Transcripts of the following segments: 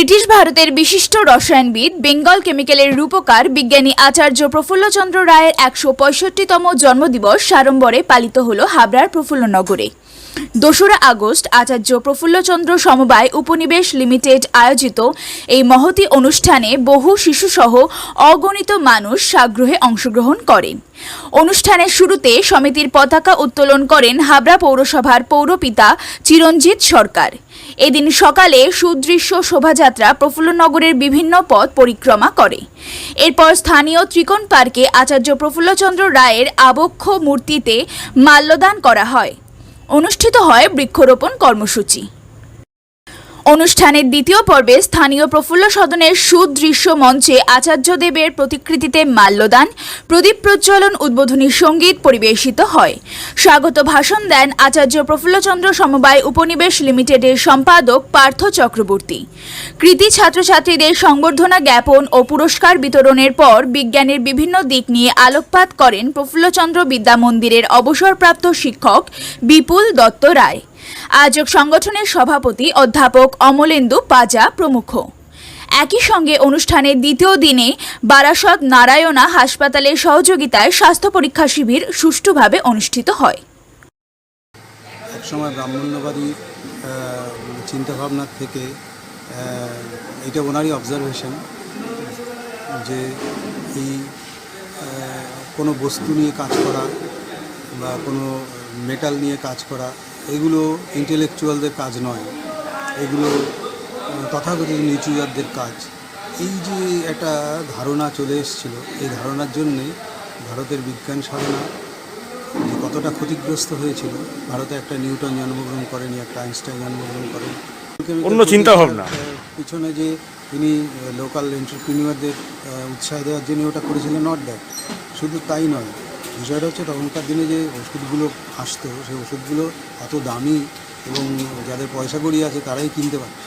British ভারতের বিশিষ্ট রসায়নবিদ বেঙ্গল কেমিক্যালের রূপকার বিজ্ঞানী আচার্য প্রফুল্লচন্দ্র রায়ের ১৬৫তম জন্মদিবস সাড়ম্বরে পালিত হল হাবড়ার প্রফুল্লনগরে। ২রা আগস্ট আচার্য প্রফুল্লচন্দ্র সমবায় উপনিবেশ লিমিটেড আয়োজিত এই মহতী অনুষ্ঠানে বহু শিশুসহ অগণিত মানুষ সাগ্রহে অংশগ্রহণ করেন। অনুষ্ঠানের শুরুতে সমিতির পতাকা উত্তোলন করেন হাবড়া পৌরসভার পৌরপিতা চিরঞ্জিত সরকার। এদিন সকালে সুদৃশ্য শোভাযাত্রা প্রফুল্লনগরের বিভিন্ন পথ পরিক্রমা করে। এরপর স্থানীয় ত্রিকোণ পার্কে আচার্য প্রফুল্লচন্দ্র রায়ের আবক্ষ মূর্তিতে মাল্যদান করা হয়। অনুষ্ঠিত হয় বৃক্ষরোপণ কর্মসূচি। অনুষ্ঠানের দ্বিতীয় পর্বে স্থানীয় প্রফুল্ল সদনের সুদৃশ্য মঞ্চে আচার্যদেবের প্রতিকৃতিতে মাল্যদান, প্রদীপ প্রজ্বলন, উদ্বোধনী সঙ্গীত পরিবেশিত হয়। স্বাগত ভাষণ দেন আচার্য প্রফুল্লচন্দ্র সমবায় উপনিবেশ লিমিটেডের সম্পাদক পার্থ চক্রবর্তী। কৃতি ছাত্রছাত্রীদের সংবর্ধনা জ্ঞাপন ও পুরস্কার বিতরণের পর বিজ্ঞানের বিভিন্ন দিক নিয়ে আলোকপাত করেন প্রফুল্লচন্দ্র বিদ্যা মন্দিরের অবসরপ্রাপ্ত শিক্ষক বিপুল দত্ত রায়, আয়োজক সংগঠনের সভাপতি অধ্যাপক অমলেন্দু পাজা প্রমুখ। একই সঙ্গে অনুষ্ঠানের দ্বিতীয় দিনে বারাসত নারায়ণা হাসপাতালের সহযোগিতায় স্বাস্থ্য পরীক্ষা শিবির সুষ্ঠুভাবে অনুষ্ঠিত হয়। একসময় ব্রাহ্মণ্যবাদী চিন্তাভাবনা থেকে এটা ওনারই অবজারভেশন যে এই কোনো বস্তু নিয়ে কাজ করা বা কোনো মেটাল নিয়ে কাজ করা এগুলো ইন্টেলেকচুয়ালদের কাজ নয়, এগুলো তথাকথিত নিচুজাতদের কাজ। এই যে একটা ধারণা চলে এসেছিল, এই ধারণার জন্যে ভারতের বিজ্ঞান সাধনা যে কতটা ক্ষতিগ্রস্ত হয়েছিল। ভারতে একটা নিউটন জন্মগ্রহণ করেনি, একটা আইনস্টাইন জন্মগ্রহণ করেন। অন্য চিন্তা ভাবনা পিছনে যে তিনি লোকাল এন্টারপ্রিনিয়রদের উৎসাহ দেওয়ার জন্য ওটা করেছিলেন, নট দ্যাট। শুধু তাই নয়, বিষয়টা হচ্ছে তখনকার দিনে যে ওষুধগুলো আসতো সেই ওষুধগুলো এত দামি এবং যাদের পয়সা কড়ি আছে তারাই কিনতে পারত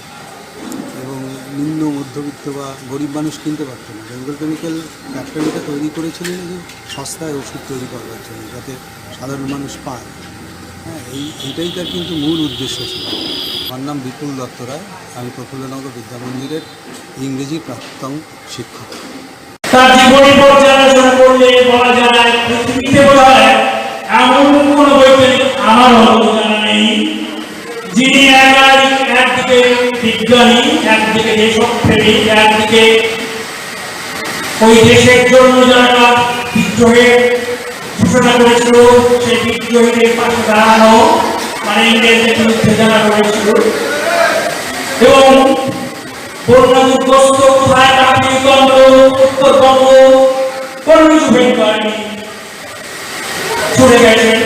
এবং নিম্ন মধ্যবিত্ত বা গরিব মানুষ কিনতে পারত না। বেঙ্গল কেমিক্যাল ফ্যাক্টরিটা তৈরি করেছিলেন যে সস্তায় ওষুধ তৈরি করবার জন্য, যাতে সাধারণ মানুষ পায়। হ্যাঁ, এইটাই তার কিন্তু মূল উদ্দেশ্য ছিল। আমার নাম বিপুল দত্ত রায়, আমি প্রফুল্লনগর বিদ্যা মন্দিরের ইংরেজি প্রাক্তন শিক্ষক। তার জীবনী পর্যালোচনা করলে বলা যায় পৃথিবীতে বোধহয় এমন কোন বৈজ্ঞানিক আমার হয়তো জানা নেই যিনি একদিকে বিজ্ঞানী, একদিকে দেশপ্রেমী, একদিকে ওই দেশের জন্য যারা বিদ্রোহের ঘোষণা করেছিল সেই বিদ্রোহীদের পাশে দাঁড়ানো, মানে ইংরেজদের বিরুদ্ধে যারা করেছিল এবং বন্যাগ্রস্ত কোথায় কাশ্মীরবঙ্গ, উত্তরবঙ্গ কোনো কিছু ভেদ করেনি, ছুটে গেছেন।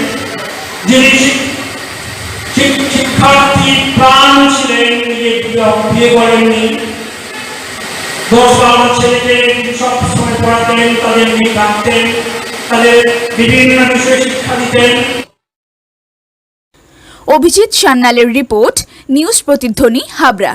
যিনি শিক্ষার্থী প্রাণ ছিলেন, বিয়ে করেননি, 10-12 ছেলেকে সবসময় পড়াতেন, তাদের নিয়ে থাকতেন, তাদের বিভিন্ন বিষয়ে শিক্ষা দিতেন। অভিজিৎ সান্যালের রিপোর্ট, নিউজ প্রতিধ্বনি, হাবড়া।